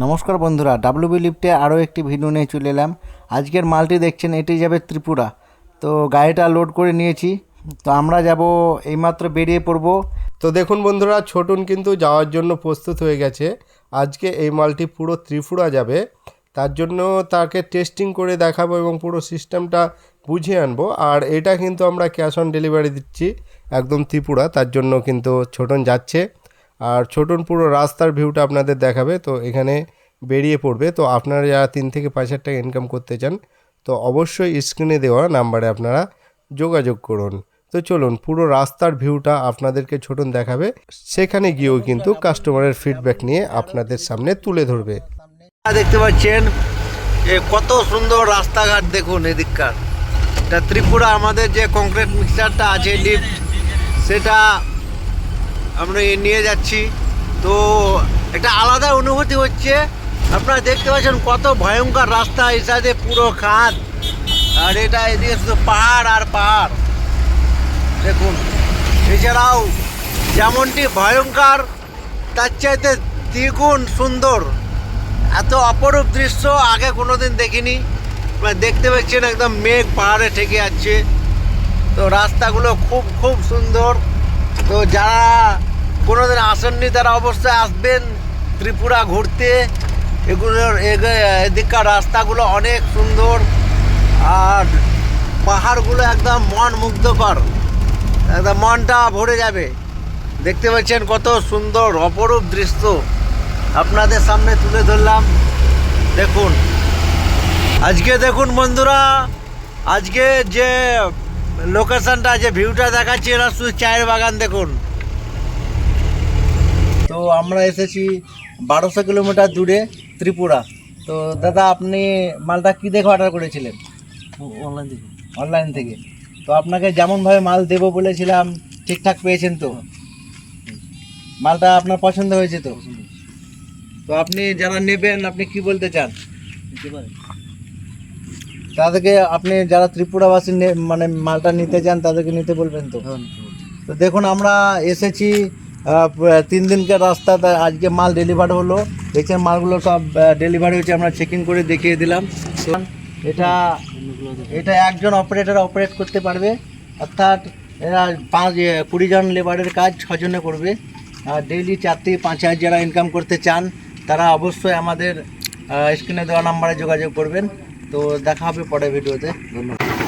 নমস্কার বন্ধুরা, ডাব্লিউবি লিফটে আরও একটি ভিডিও নিয়ে চলে এলাম। আজকের মালটি দেখছেন, এটি যাবে ত্রিপুরা। তো গাড়িটা লোড করে নিয়েছি, তো আমরা যাব, এইমাত্র বেরিয়ে পড়ব। তো দেখুন বন্ধুরা, ছোটুন কিন্তু যাওয়ার জন্য প্রস্তুত হয়ে গেছে। আজকে এই মালটি পুরো ত্রিপুরা যাবে, তার জন্য তাকে টেস্টিং করে দেখাবো এবং পুরো সিস্টেমটা বুঝিয়ে আনবো। আর এটা কিন্তু আমরা ক্যাশ অন ডেলিভারি দিচ্ছি একদম ত্রিপুরা, তার জন্য কিন্তু ছোটন যাচ্ছে। আর ছোটন পুরো রাস্তার ভিউটা আপনাদের দেখাবে। তো এখানে বেরিয়ে পড়বে। তো আপনারা যারা 3 থেকে 5 হাজার টাকা ইনকাম করতে চান, তো অবশ্যই স্ক্রিনে দেওয়া নাম্বারে আপনারা যোগাযোগ করুন। তো চলুন, পুরো রাস্তার ভিউটা আপনাদেরকে ছোটন দেখাবে। সেখানে গিয়েও কিন্তু কাস্টমারের ফিডব্যাক নিয়ে আপনাদের সামনে তুলে ধরবে। দেখতে পাচ্ছেন কত সুন্দর রাস্তাঘাট, দেখুন এদিককার। এটা ত্রিপুরা, আমাদের যে কংক্রিট মিক্সচারটা আছে লিফট, সেটা আমরা নিয়ে যাচ্ছি। তো একটা আলাদা অনুভূতি হচ্ছে। আপনারা দেখতে পাচ্ছেন কত ভয়ঙ্কর রাস্তা, এই সাইডে পুরো খাদ, আর এটা এদিকে শুধু পাহাড় আর পাহাড়। দেখুন, এছাড়াও যেমনটি ভয়ঙ্কর, তার চাইতে দ্বিগুণ সুন্দর। এত অপরূপ দৃশ্য আগে কোনোদিন দেখিনি। দেখতে পাচ্ছেন একদম মেঘ পাহাড়ে ঠেকে যাচ্ছে। তো রাস্তাগুলো খুব খুব সুন্দর। তো যারা কোনোদিন আসেননি তারা অবশ্যই আসবেন ত্রিপুরা ঘুরতে। এগুলোর এদিককার রাস্তাগুলো অনেক সুন্দর, আর পাহাড়গুলো একদম মন মুগ্ধকর, একদম মনটা ভরে যাবে। দেখতে পাচ্ছেন কত সুন্দর অপরূপ দৃশ্য আপনাদের সামনে তুলে ধরলাম। দেখুন, আজকে দেখুন বন্ধুরা, আজকে যে লোকেশনটা, যে ভিউটা দেখাচ্ছি, এরা শুধু চায়ের বাগান। দেখুন, তো আমরা এসেছি 1200 কিলোমিটার দূরে ত্রিপুরা। তো দাদা, আপনি মালটা কী দেখে অর্ডার করেছিলেন? অনলাইন থেকে। তো আপনাকে যেমনভাবে মাল দেবো বলেছিলাম, ঠিকঠাক পেয়েছেন তো? মালটা আপনার পছন্দ হয়েছে তো? তো আপনি যারা নেবেন, আপনি কি বলতে চান তাদেরকে? আপনি যারা ত্রিপুরাবাসী মানে মালটা নিতে চান, তাদেরকে নিতে বলবেন তো? তো দেখুন, আমরা এসেছি 3 দিনকার রাস্তা, আজকে মাল ডেলিভার হলো। দেখছেন মালগুলো সব ডেলিভারি হয়েছে, আমরা চেকিং করে দেখিয়ে দিলাম। তো এটা একজন অপারেটর অপারেট করতে পারবে, অর্থাৎ এরা 20 জন লেবারের কাজ 6 জনে করবে। আর ডেইলি 4 থেকে 5 হাজার যারা ইনকাম করতে চান, তারা অবশ্যই আমাদের স্ক্রিনে দেওয়া নাম্বারে যোগাযোগ করবেন। তো দেখা হবে পরের ভিডিওতে। ধন্যবাদ।